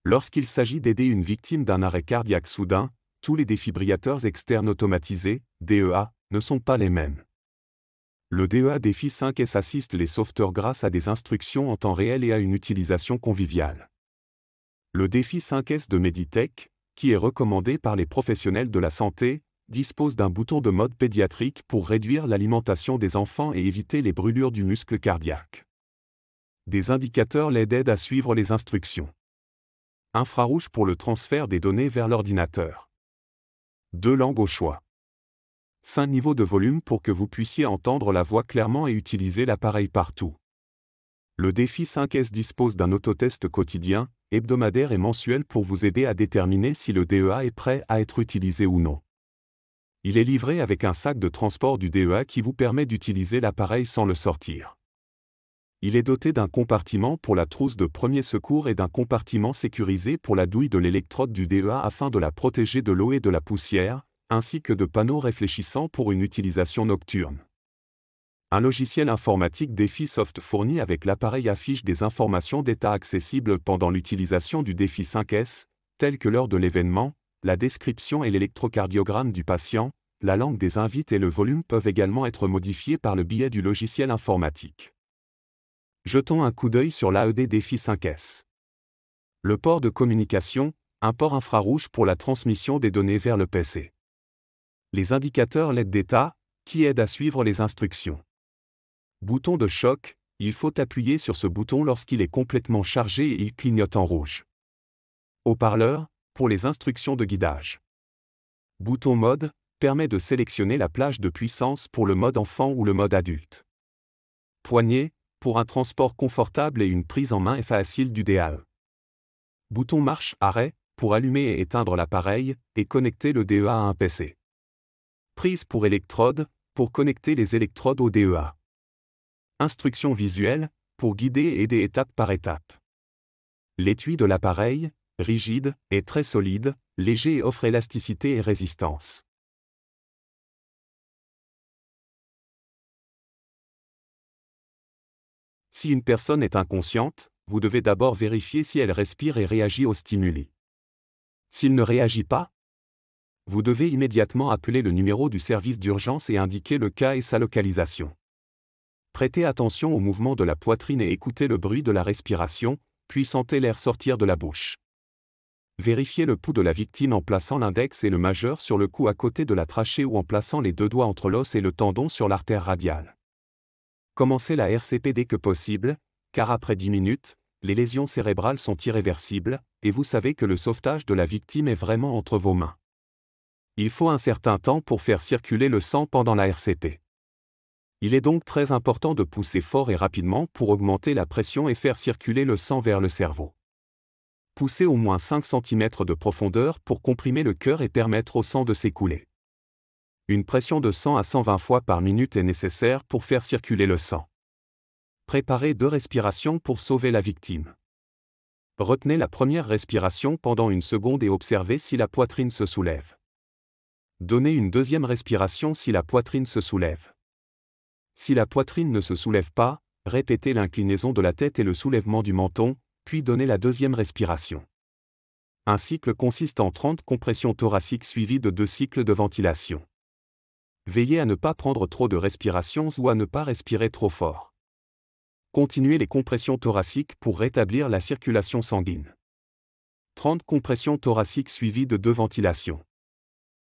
Lorsqu'il s'agit d'aider une victime d'un arrêt cardiaque soudain, tous les défibrillateurs externes automatisés, DEA, ne sont pas les mêmes. Le DEA Défi 5S assiste les sauveteurs grâce à des instructions en temps réel et à une utilisation conviviale. Le Défi 5S de Meditech, qui est recommandé par les professionnels de la santé, dispose d'un bouton de mode pédiatrique pour réduire l'alimentation des enfants et éviter les brûlures du muscle cardiaque. Des indicateurs l'aident à suivre les instructions. Infrarouge pour le transfert des données vers l'ordinateur. 2 langues au choix. 5 niveaux de volume pour que vous puissiez entendre la voix clairement et utiliser l'appareil partout. Le Défi 5S dispose d'un autotest quotidien, hebdomadaire et mensuel pour vous aider à déterminer si le DEA est prêt à être utilisé ou non. Il est livré avec un sac de transport du DEA qui vous permet d'utiliser l'appareil sans le sortir. Il est doté d'un compartiment pour la trousse de premier secours et d'un compartiment sécurisé pour la douille de l'électrode du DEA afin de la protéger de l'eau et de la poussière, ainsi que de panneaux réfléchissants pour une utilisation nocturne. Un logiciel informatique Défi Soft fourni avec l'appareil affiche des informations d'état accessibles pendant l'utilisation du Défi 5S, telles que l'heure de l'événement, la description et l'électrocardiogramme du patient, la langue des invités et le volume peuvent également être modifiés par le biais du logiciel informatique. Jetons un coup d'œil sur l'AED Défi 5S. Le port de communication, un port infrarouge pour la transmission des données vers le PC. Les indicateurs LED d'état, qui aident à suivre les instructions. Bouton de choc, il faut appuyer sur ce bouton lorsqu'il est complètement chargé et il clignote en rouge. Haut-parleur, pour les instructions de guidage. Bouton mode, permet de sélectionner la plage de puissance pour le mode enfant ou le mode adulte. Poignée, pour un transport confortable et une prise en main facile du DAE. Bouton marche-arrêt, pour allumer et éteindre l'appareil, et connecter le DEA à un PC. Prise pour électrode, pour connecter les électrodes au DEA. Instruction visuelle, pour guider et aider étape par étape. L'étui de l'appareil, rigide, est très solide, léger et offre élasticité et résistance. Si une personne est inconsciente, vous devez d'abord vérifier si elle respire et réagit aux stimuli. S'il ne réagit pas, vous devez immédiatement appeler le numéro du service d'urgence et indiquer le cas et sa localisation. Prêtez attention au mouvement de la poitrine et écoutez le bruit de la respiration, puis sentez l'air sortir de la bouche. Vérifiez le pouls de la victime en plaçant l'index et le majeur sur le cou à côté de la trachée ou en plaçant les 2 doigts entre l'os et le tendon sur l'artère radiale. Commencez la RCP dès que possible, car après 10 minutes, les lésions cérébrales sont irréversibles, et vous savez que le sauvetage de la victime est vraiment entre vos mains. Il faut un certain temps pour faire circuler le sang pendant la RCP. Il est donc très important de pousser fort et rapidement pour augmenter la pression et faire circuler le sang vers le cerveau. Poussez au moins 5 cm de profondeur pour comprimer le cœur et permettre au sang de s'écouler. Une pression de 100 à 120 fois par minute est nécessaire pour faire circuler le sang. Préparez 2 respirations pour sauver la victime. Retenez la première respiration pendant 1 seconde et observez si la poitrine se soulève. Donnez une deuxième respiration si la poitrine se soulève. Si la poitrine ne se soulève pas, répétez l'inclinaison de la tête et le soulèvement du menton, puis donnez la deuxième respiration. Un cycle consiste en 30 compressions thoraciques suivies de 2 cycles de ventilation. Veillez à ne pas prendre trop de respirations ou à ne pas respirer trop fort. Continuez les compressions thoraciques pour rétablir la circulation sanguine. 30 compressions thoraciques suivies de 2 ventilations.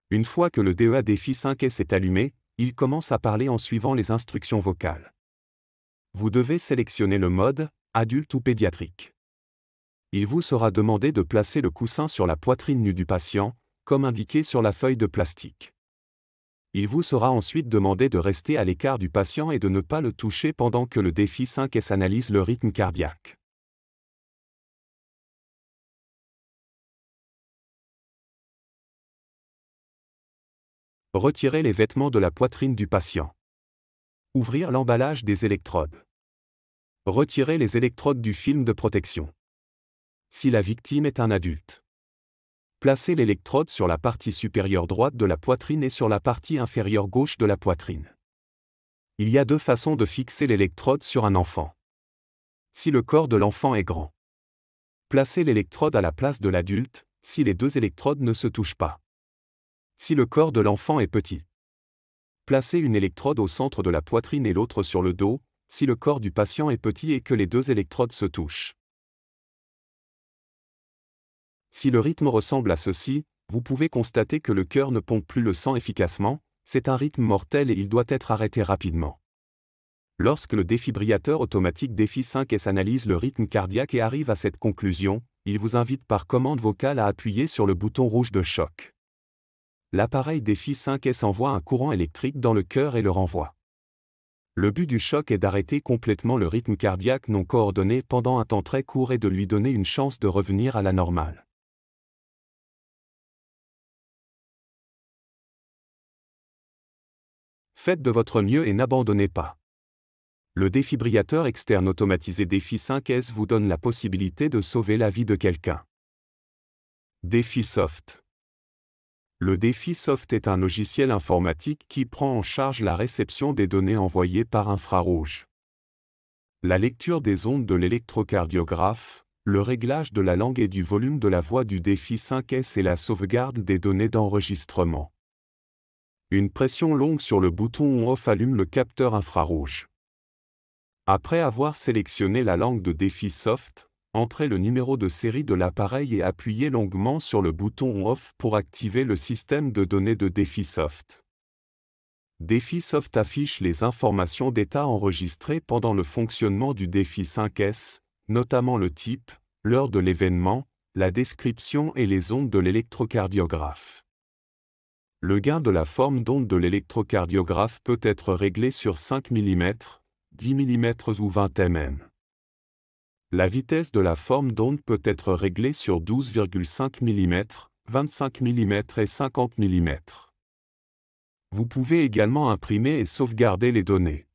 Une fois que le DEA Défi 5S est allumé, il commence à parler en suivant les instructions vocales. Vous devez sélectionner le mode, adulte ou pédiatrique. Il vous sera demandé de placer le coussin sur la poitrine nue du patient, comme indiqué sur la feuille de plastique. Il vous sera ensuite demandé de rester à l'écart du patient et de ne pas le toucher pendant que le Défi 5S analyse le rythme cardiaque. Retirez les vêtements de la poitrine du patient. Ouvrir l'emballage des électrodes. Retirez les électrodes du film de protection. Si la victime est un adulte. Placez l'électrode sur la partie supérieure droite de la poitrine et sur la partie inférieure gauche de la poitrine. Il y a 2 façons de fixer l'électrode sur un enfant. Si le corps de l'enfant est grand. Placez l'électrode à la place de l'adulte, si les deux électrodes ne se touchent pas. Si le corps de l'enfant est petit. Placez une électrode au centre de la poitrine et l'autre sur le dos, si le corps du patient est petit et que les deux électrodes se touchent. Si le rythme ressemble à ceci, vous pouvez constater que le cœur ne pompe plus le sang efficacement, c'est un rythme mortel et il doit être arrêté rapidement. Lorsque le défibrillateur automatique Défi 5S analyse le rythme cardiaque et arrive à cette conclusion, il vous invite par commande vocale à appuyer sur le bouton rouge de choc. L'appareil Défi 5S envoie un courant électrique dans le cœur et le renvoie. Le but du choc est d'arrêter complètement le rythme cardiaque non coordonné pendant un temps très court et de lui donner une chance de revenir à la normale. Faites de votre mieux et n'abandonnez pas. Le défibrillateur externe automatisé Défi 5S vous donne la possibilité de sauver la vie de quelqu'un. DéfiSoft. Le DéfiSoft est un logiciel informatique qui prend en charge la réception des données envoyées par infrarouge. La lecture des ondes de l'électrocardiographe, le réglage de la langue et du volume de la voix du Défi 5S et la sauvegarde des données d'enregistrement. Une pression longue sur le bouton on-off allume le capteur infrarouge. Après avoir sélectionné la langue de DéfiSoft, entrez le numéro de série de l'appareil et appuyez longuement sur le bouton on-off pour activer le système de données de DéfiSoft. DéfiSoft affiche les informations d'état enregistrées pendant le fonctionnement du Défi 5S, notamment le type, l'heure de l'événement, la description et les ondes de l'électrocardiographe. Le gain de la forme d'onde de l'électrocardiographe peut être réglé sur 5 mm, 10 mm ou 20 mm. La vitesse de la forme d'onde peut être réglée sur 12,5 mm, 25 mm et 50 mm. Vous pouvez également imprimer et sauvegarder les données.